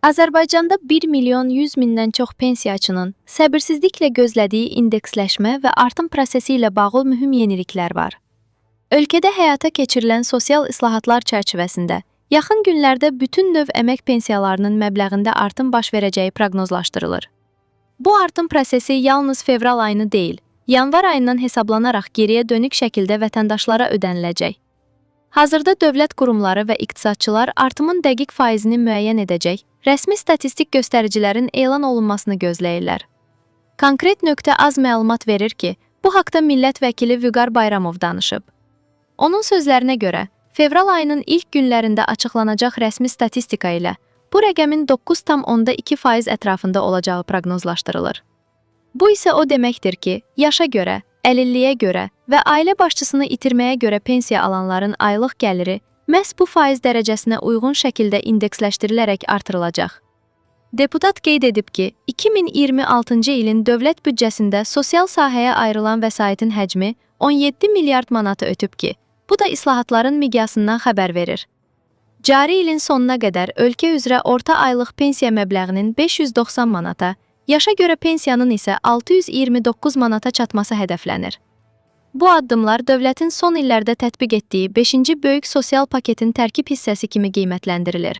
Azərbaycanda 1 milyon 100 mindən çox pensiyaçının səbirsizliklə gözlədiyi indeksləşmə və artım prosesi ilə bağlı mühüm yeniliklər var. Ölkədə həyata keçirilən sosial islahatlar çərçivəsində yaxın günlərdə bütün növ əmək pensiyalarının məbləğində artım baş verəcəyi proqnozlaşdırılır. Bu artım prosesi yalnız fevral ayını deyil, yanvar ayından hesablanaraq geriyə dönük şəkildə vətəndaşlara ödəniləcək. Hazırda dövlət qurumları və iqtisadçılar artımın dəqiq faizini müəyyən edəcək, rəsmi statistik göstəricilərin elan olunmasını gözləyirlər. Konkret nöqtə az məlumat verir ki, bu haqda millət vəkili Vüqar Bayramov danışıb. Onun sözlərinə görə, fevral ayının ilk günlərində açıqlanacaq rəsmi statistika ilə bu rəqəmin 9,2% ətrafında olacağı proqnozlaşdırılır. Bu isə o deməkdir ki, yaşa görə, əlilliyə görə və ailə başçısını itirməyə görə pensiya alanların aylıq gəliri məhz bu faiz dərəcəsinə uyğun şəkildə indeksləşdirilərək artırılacaq. Deputat qeyd edib ki, 2026-cı ilin dövlət büdcəsində sosial sahəyə ayrılan vəsaitin həcmi 17 milyard manatı ötüb ki, bu da islahatların miqyasından xəbər verir. Cari ilin sonuna qədər ölkə üzrə orta aylıq pensiya məbləğinin 590 manata, yaşa görə pensiyanın isə 629 manata çatması hədəflənir. Bu addımlar dövlətin son illərdə tətbiq etdiyi 5-ci böyük sosial paketin tərkib hissəsi kimi qiymətləndirilir.